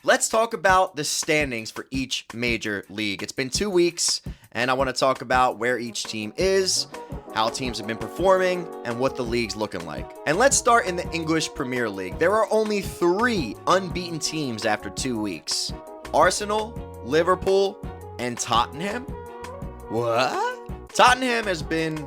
Let's talk about the standings for each major league. It's been 2 weeks, and I want to talk about where each team is, how teams have been performing, and what the league's looking like. And let's start in the English Premier League. There are only 3 unbeaten teams after 2 weeks. Arsenal, Liverpool, and Tottenham. What? Tottenham has been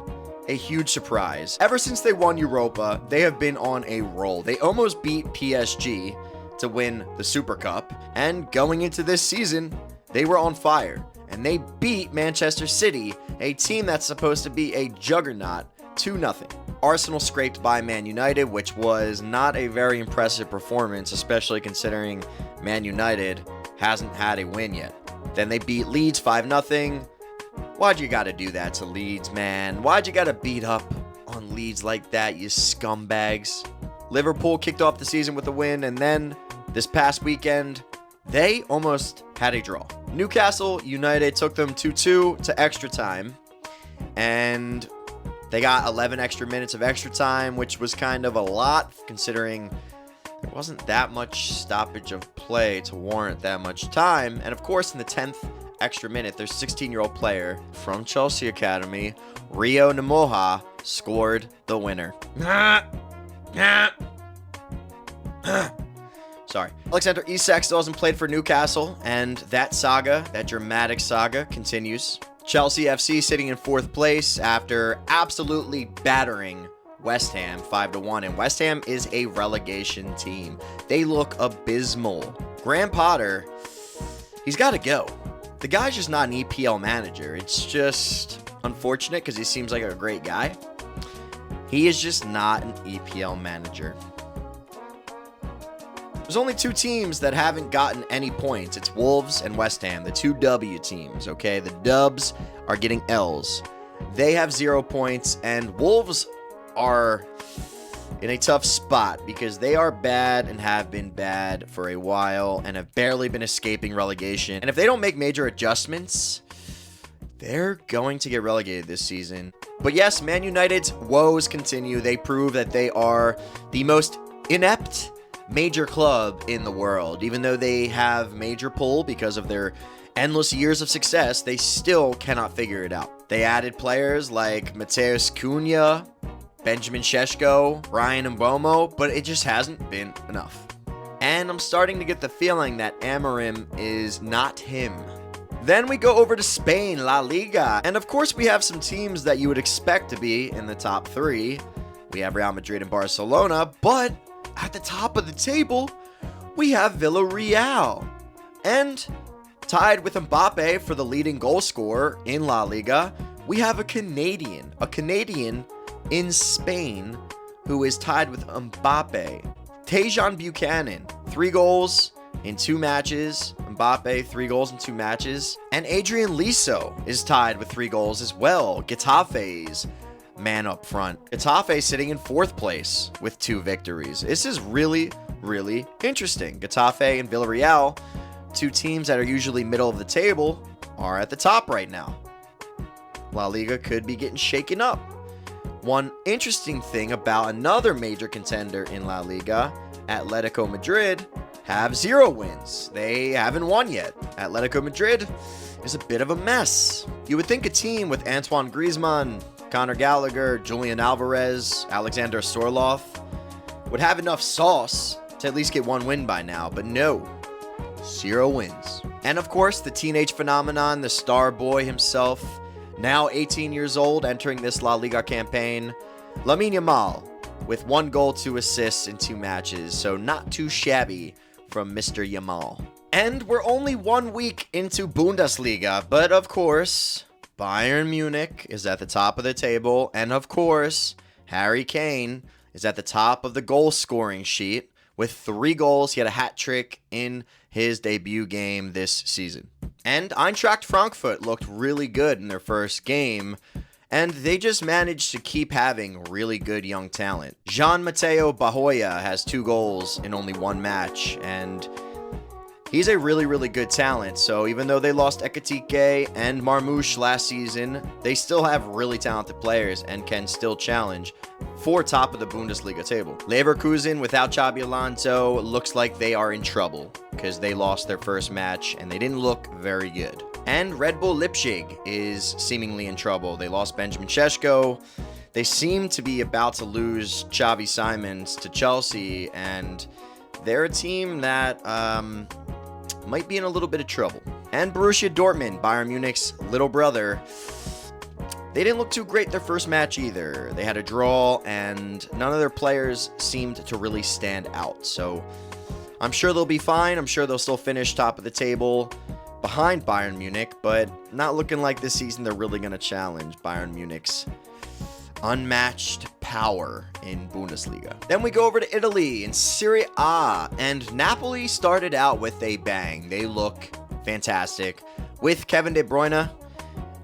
a huge surprise. Ever since they won Europa, they have been on a roll. They almost beat PSG to win the Super Cup, and going into this season, they were on fire, and they beat Manchester City, a team that's supposed to be a juggernaut, 2-0. Arsenal scraped by Man United, which was not a very impressive performance, especially considering Man United hasn't had a win yet. Then they beat Leeds 5-0. Why'd you gotta do that to Leeds, man? Why'd you gotta beat up on Leeds like that, you scumbags? Liverpool kicked off the season with a win, and then this past weekend, they almost had a draw. Newcastle United took them 2-2 to extra time, and they got 11 extra minutes of extra time, which was kind of a lot considering there wasn't that much stoppage of play to warrant that much time. And of course, in the 10th extra minute, their 16-year-old player from Chelsea Academy, Rio Namoha, scored the winner. Sorry. Alexander Isak still hasn't played for Newcastle, and that saga, that dramatic saga, continues. Chelsea FC sitting in 4th place after absolutely battering West Ham 5-1, and West Ham is a relegation team. They look abysmal. Graham Potter, he's got to go. The guy's just not an EPL manager. It's just unfortunate because he seems like a great guy. He is just not an EPL manager. There's only 2 teams that haven't gotten any points. It's Wolves and West Ham, the 2 W teams, okay? The Dubs are getting L's. They have 0 points, and Wolves are in a tough spot because they are bad and have been bad for a while and have barely been escaping relegation. And if they don't make major adjustments, they're going to get relegated this season. But yes, Man United's woes continue. They prove that they are the most inept major club in the world. Even though they have major pull because of their endless years of success, they still cannot figure it out. They added players like Mateus Cunha, Benjamin Šeško, Ryan Mbomo, but it just hasn't been enough. And I'm starting to get the feeling that Amorim is not him. Then we go over to Spain, La Liga. And of course, we have some teams that you would expect to be in the top 3. We have Real Madrid and Barcelona, but at the top of the table, we have Villarreal. And tied with Mbappe for the leading goal scorer in La Liga, we have a Canadian in Spain who is tied with Mbappe. Tajon Buchanan, 3 goals in 2 matches. Mbappe, 3 goals in 2 matches. And Adrian Liso is tied with 3 goals as well. Getafe's man up front. Getafe sitting in 4th place with 2 victories. This is really, really interesting. Getafe and Villarreal, 2 teams that are usually middle of the table, are at the top right now. La Liga could be getting shaken up. One interesting thing about another major contender in La Liga, Atletico Madrid, have 0 wins. They haven't won yet. Atletico Madrid is a bit of a mess. You would think a team with Antoine Griezmann, Conor Gallagher, Julian Alvarez, Alexander Sorloth would have enough sauce to at least get 1 win by now, but no, 0 wins. And of course, the teenage phenomenon, the star boy himself, now 18 years old, entering this La Liga campaign, Lamine Yamal, with 1 goal, 2 assists in 2 matches, so not too shabby from Mr. Yamal. And we're only 1 week into Bundesliga, but of course, Bayern Munich is at the top of the table, and of course, Harry Kane is at the top of the goal scoring sheet with 3 goals. He had a hat trick in his debut game this season. And Eintracht Frankfurt looked really good in their first game, and they just managed to keep having really good young talent. Jean Mateo Bahoya has 2 goals in only 1 match, and he's a really, really good talent. So even though they lost Ekitike and Marmoush last season, they still have really talented players and can still challenge for top of the Bundesliga table. Leverkusen without Xabi Alonso looks like they are in trouble because they lost their first match and they didn't look very good. And Red Bull Leipzig is seemingly in trouble. They lost Benjamin Šeško. They seem to be about to lose Xavi Simons to Chelsea, and they're a team that might be in a little bit of trouble. And Borussia Dortmund, Bayern Munich's little brother, they didn't look too great their first match either. They had a draw, and none of their players seemed to really stand out. So I'm sure they'll be fine. I'm sure they'll still finish top of the table behind Bayern Munich, but not looking like this season they're really going to challenge Bayern Munich's unmatched power in Bundesliga. Then we go over to Italy in Serie A, and Napoli started out with a bang. They look fantastic with Kevin De Bruyne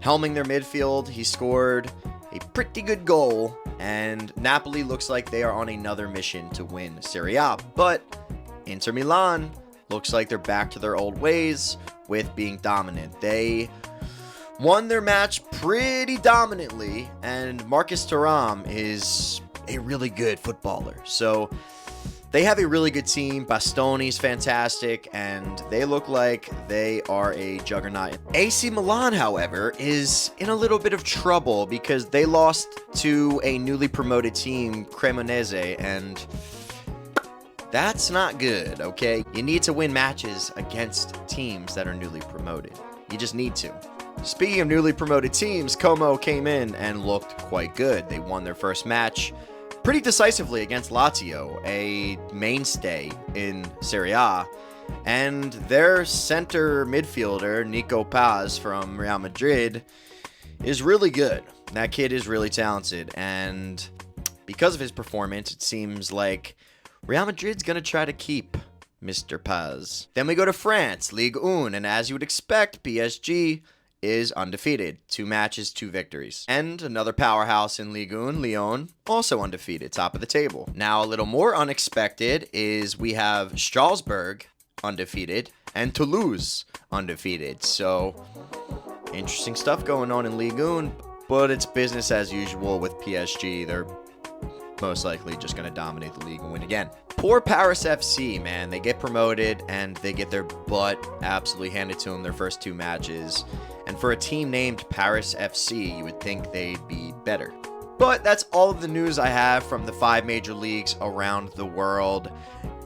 helming their midfield. He scored a pretty good goal, and Napoli looks like they are on another mission to win Serie A. But Inter Milan looks like they're back to their old ways with being dominant. They won their match pretty dominantly, and Marcus Thuram is a really good footballer. So they have a really good team. Bastoni's fantastic, and they look like they are a juggernaut. AC Milan, however, is in a little bit of trouble because they lost to a newly promoted team, Cremonese, and that's not good, okay? You need to win matches against teams that are newly promoted. You just need to. Speaking of newly promoted teams, Como came in and looked quite good. They won their first match pretty decisively against Lazio, a mainstay in Serie A. And their center midfielder, Nico Paz from Real Madrid, is really good. That kid is really talented. And because of his performance, it seems like Real Madrid's going to try to keep Mr. Paz. Then we go to France, Ligue 1. And as you would expect, PSG is undefeated. 2 matches, 2 victories. And another powerhouse in Ligue 1, Lyon, also undefeated, top of the table. Now, a little more unexpected is we have Strasbourg undefeated and Toulouse undefeated. So, interesting stuff going on in Ligue 1, but it's business as usual with PSG. They're most likely just going to dominate the league and win again. Poor Paris FC, man. They get promoted and they get their butt absolutely handed to them their first 2 matches. And for a team named Paris FC, you would think they'd be better. But that's all of the news I have from the 5 major leagues around the world.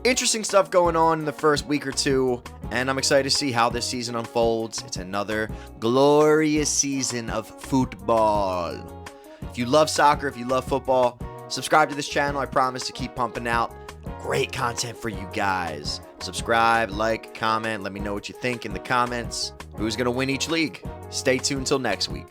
Interesting stuff going on in the first week or 2, and I'm excited to see how this season unfolds. It's another glorious season of football. If you love soccer, if you love football, subscribe to this channel. I promise to keep pumping out great content for you guys. Subscribe, like, comment, let me know what you think in the comments. Who's going to win each league? Stay tuned till next week.